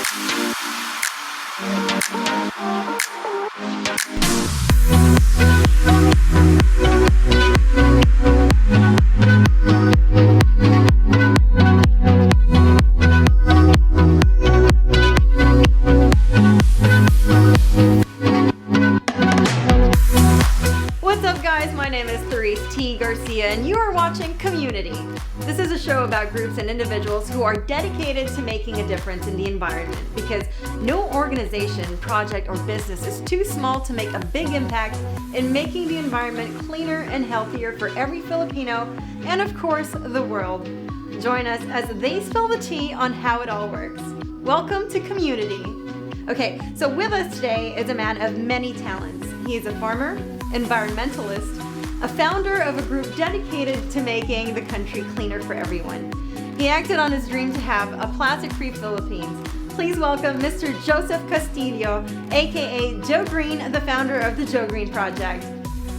What's up, guys? My name is Therese T. Garcia, and you are watching Community. This is a show about groups and individuals who are dedicated to making a difference in the environment, because no organization, project, or business is too small to make a big impact in making the environment cleaner and healthier for every Filipino and, of course, the world. Join us as they spill the tea on how it all works. Welcome to Community. Okay, so with us today is a man of many talents. He is a farmer, environmentalist, a founder of a group dedicated to making the country cleaner for everyone. He acted on his dream to have a plastic-free Philippines. Please welcome Mr. Joseph Castillo, aka Joe Green, the founder of the Joe Green Project.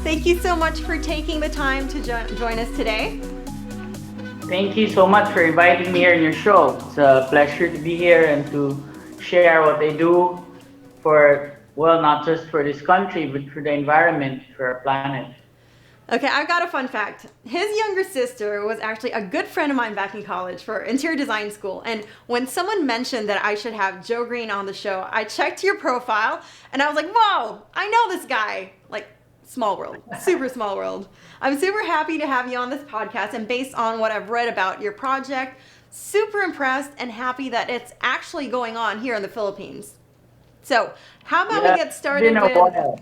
Thank you so much for taking the time to join us today. Thank you so much for inviting me here in your show. It's a pleasure to be here and to share what I do for, well, not just for this country, but for the environment, for our planet. Okay, I've got a fun fact. His younger sister was actually a good friend of mine back in college for interior design school. And when someone mentioned that I should have Joe Green on the show, I checked your profile and I was like, whoa, I know this guy. Like, small world, super small world. I'm super happy to have you on this podcast, and based on what I've read about your project, super impressed and happy that it's actually going on here in the Philippines. So how about we get started with...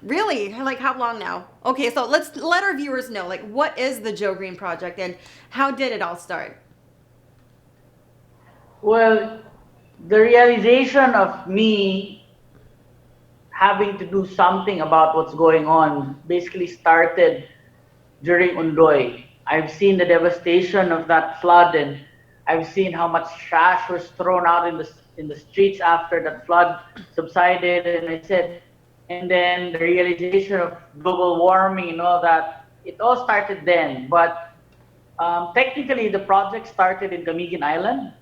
Really? Like, how long now? Okay, so let's let our viewers know, like, what is the Joe Green Project and how did it all start? Well, the realization of me having to do something about what's going on basically started during Undoy. I've seen the devastation of that flood, and I've seen how much trash was thrown out in the streets after that flood subsided, and I said, and then the realization of global warming and all that, it all started then. But technically, the project started in Camiguin Island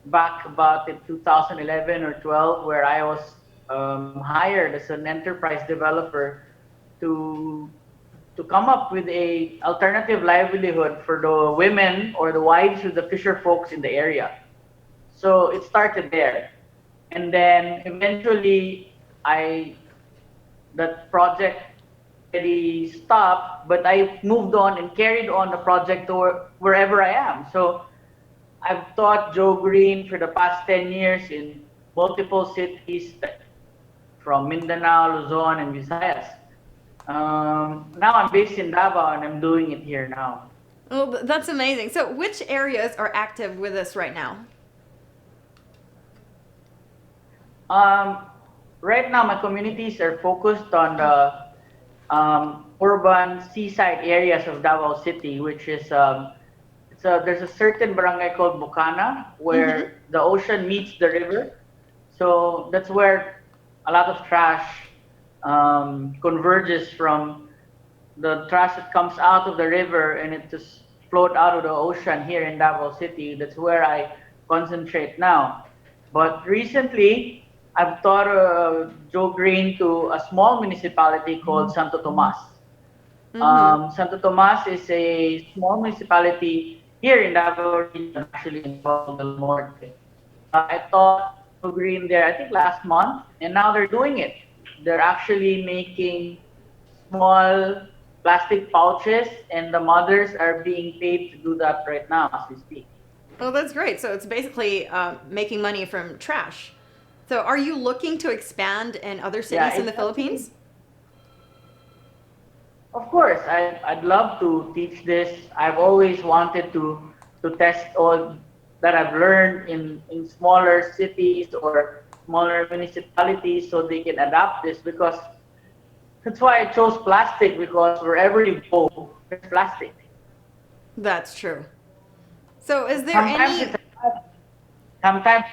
back about in 2011 or 12, where I was hired as an enterprise developer to come up with a alternative livelihood for the women or the wives of the fisher folks in the area. So it started there. And then eventually that project already stopped, but I moved on and carried on the project to wherever I am. So I've taught Joe Green for the past 10 years in multiple cities from Mindanao, Luzon, and Visayas. Now I'm based in Davao and I'm doing it here now. Well, that's amazing. So which areas are active with us right now? Right now, my communities are focused on the urban seaside areas of Davao City, which is there's a certain barangay called Bukana where the ocean meets the river. So that's where a lot of trash converges from the trash that comes out of the river and it just float out of the ocean here in Davao City. That's where I concentrate now. But recently, I've taught Joe Green to a small municipality called Santo Tomas. Santo Tomas is a small municipality here in Davao region, actually in Davao del Norte. I taught Joe Green there, I think last month, and now they're doing it. They're actually making small plastic pouches, and the mothers are being paid to do that right now as we speak. Oh, that's great. So it's basically making money from trash. So are you looking to expand in other cities in the Philippines? Of course, I'd love to teach this. I've always wanted to test all that I've learned in smaller cities or smaller municipalities so they can adapt this, because that's why I chose plastic, because wherever you go, there's plastic. That's true. So is there any... Sometimes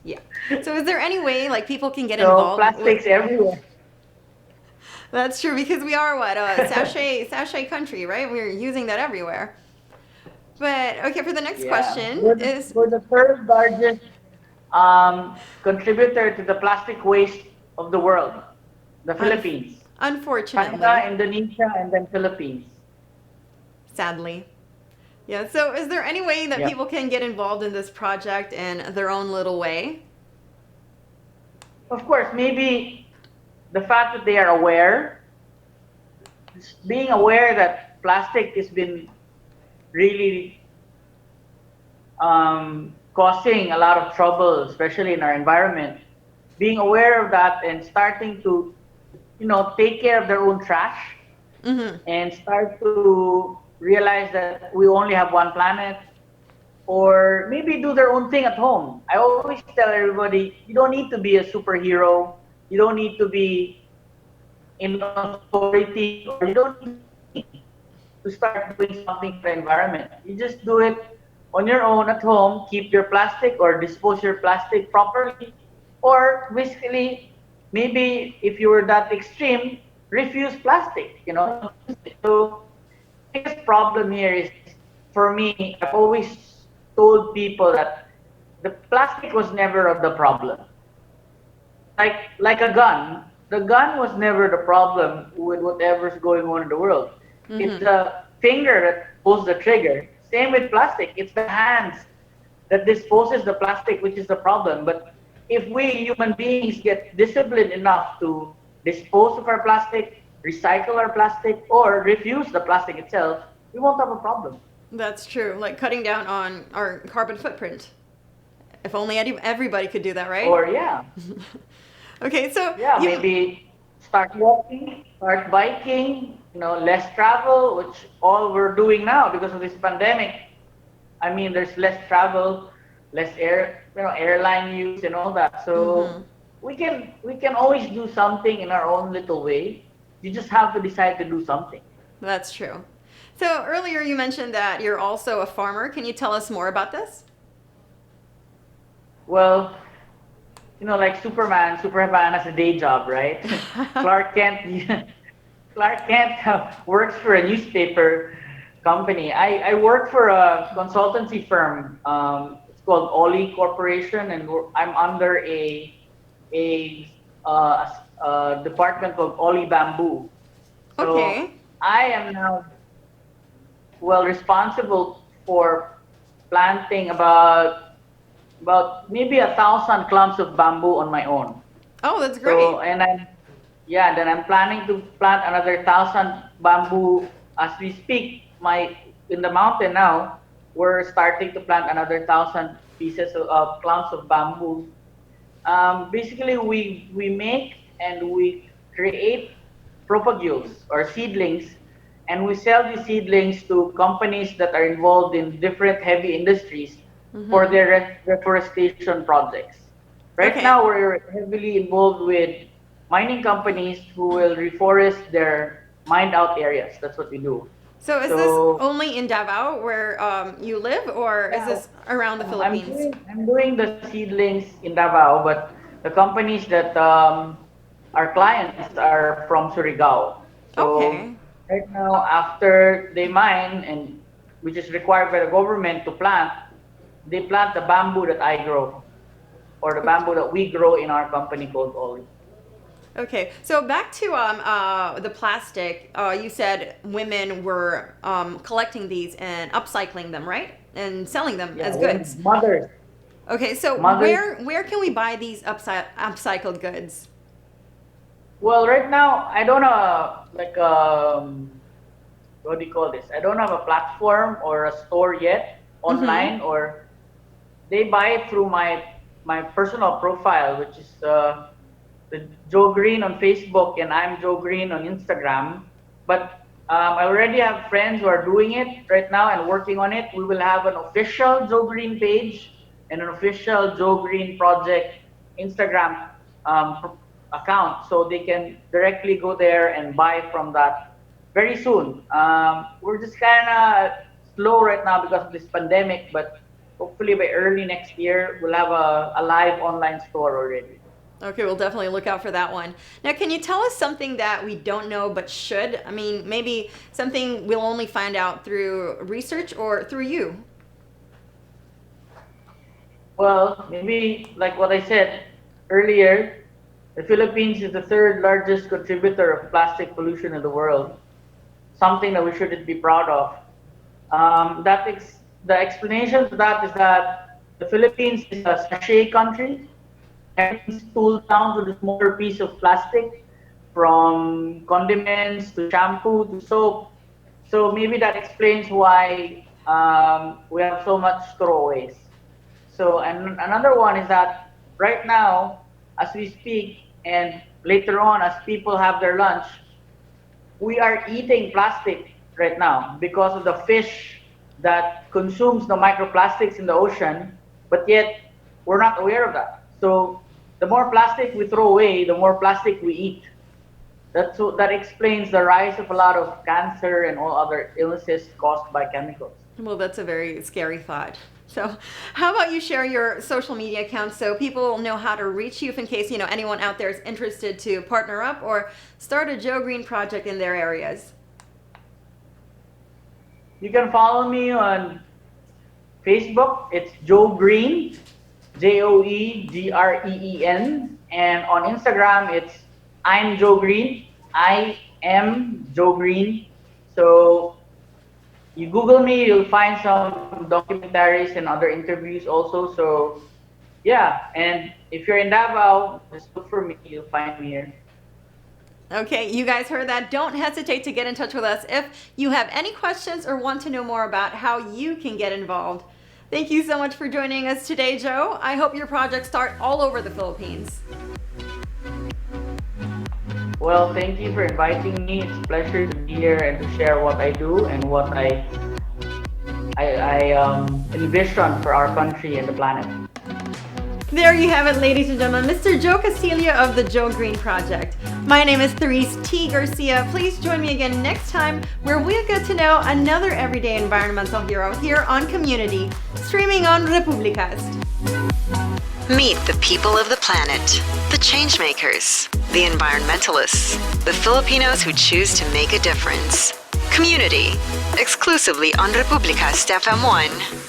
Yeah. So is there any way like people can get so involved? Plastics everywhere. That's true, because we are what, a sachet country, right? We're using that everywhere. But okay, for the next Yeah, question is we're the third largest contributor to the plastic waste of the world. The un- Philippines, China, unfortunately, Indonesia, and then Philippines. sadly. Yeah, so is there any way that Yep. people can get involved in this project in their own little way? Of course, maybe the fact that they are aware, being aware that plastic has been really causing a lot of trouble, especially in our environment. Being aware of that and starting to, take care of their own trash Mm-hmm. and start to realize that we only have one planet, or maybe do their own thing at home. I always tell everybody, you don't need to be a superhero, you don't need to be in authority, or you don't need to be a king to start doing something for the environment. You just do it on your own at home, keep your plastic or dispose your plastic properly, or basically, maybe if you were that extreme, refuse plastic, don't use it. So the biggest problem here is, for me, I've always told people that the plastic was never the problem. Like a gun, the gun was never the problem with whatever's going on in the world. It's Mm-hmm. the finger that pulls the trigger. Same with plastic. It's the hands that disposes the plastic, which is the problem. But if we human beings get disciplined enough to dispose of our plastic, recycle our plastic, or refuse the plastic itself, we won't have a problem. That's true. Like cutting down on our carbon footprint. If only everybody could do that, right? Or yeah, Okay, so yeah, you. maybe start walking, start biking, less travel, which all we're doing now because of this pandemic. I mean, there's less travel, less airline use and all that. So Mm-hmm. we can always do something in our own little way. You just have to decide to do something. That's true. So earlier you mentioned that you're also a farmer. Can you tell us more about this? Well, like Superman has a day job, right? Clark Kent, Clark Kent works for a newspaper company. I work for a consultancy firm. It's called Oli Corporation, and I'm under a, a department called Oli Bamboo. So Okay. I am now responsible for planting about maybe 1,000 clumps of bamboo on my own. Oh, that's So, great. and then I'm planning to plant another 1,000 bamboo as we speak. In the mountain now, we're starting to plant another 1,000 pieces of clumps of bamboo. Basically, we make and we create propagules or seedlings, and we sell these seedlings to companies that are involved in different heavy industries for Mm-hmm. their reforestation projects. Right Okay. now, we're heavily involved with mining companies who will reforest their mined out areas. That's what we do. So is this So only in Davao where you live, or is yeah, this around the I'm Philippines? doing the seedlings in Davao, but the companies that our clients are from Surigao. So Okay. right now, after they mine, and which is required by the government to plant, they plant the bamboo that I grow, or the Okay. bamboo that we grow in our company called Oli. Okay. So back to the plastic. You said women were collecting these and upcycling them, right? And selling them Yeah, as women, goods. mothers, Okay. So mothers. where can we buy these upcycled goods? Well, right now I don't have like what do you call this? I don't have a platform or a store yet Mm-hmm. online, or they buy it through my personal profile, which is the Joe Green on Facebook, and I'm Joe Green on Instagram. But I already have friends who are doing it right now and working on it. We will have an official Joe Green page and an official Joe Green project Instagram account, so they can directly go there and buy from that very soon. We're just kind of slow right now because of this pandemic, but hopefully by early next year we'll have a live online store already. Okay, we'll definitely look out for that one. Now, can you tell us something that we don't know but should? I mean, maybe something we'll only find out through research or through you. Well, maybe like what I said earlier, the Philippines is the third largest contributor of plastic pollution in the world, something that we shouldn't be proud of. The explanation to that is that the Philippines is a sachet country. Everything's tooled down to the smaller piece of plastic, from condiments to shampoo to soap. So maybe that explains why we have so much throwaways. So, and another one is that right now, as we speak, and later on, as people have their lunch, we are eating plastic right now because of the fish that consumes the microplastics in the ocean, but yet we're not aware of that. So the more plastic we throw away, the more plastic we eat. That explains the rise of a lot of cancer and all other illnesses caused by chemicals. Well, that's a very scary thought. So, how about you share your social media accounts so people know how to reach you if in case, anyone out there is interested to partner up or start a Joe Green project in their areas? You can follow me on Facebook. It's Joe Green, JoeGreen, and on Instagram it's I'm Joe Green. I am Joe Green. So you Google me, you'll find some documentaries and other interviews also. So yeah, and if you're in Davao, just look for me. You'll find me here. Okay, you guys heard that. Don't hesitate to get in touch with us if you have any questions or want to know more about how you can get involved. Thank you so much for joining us today, Joe. I hope your projects start all over the Philippines. Well, thank you for inviting me. It's a pleasure to be here and to share what I do and what I envision for our country and the planet. There you have it, ladies and gentlemen, Mr. Joe Castillo of the Joe Green Project. My name is Therese T. Garcia. Please join me again next time where we'll get to know another everyday environmental hero here on Community, streaming on Republicast. Meet the people of the planet, the changemakers, the environmentalists, the Filipinos who choose to make a difference. Community, exclusively on Republicast FM 1.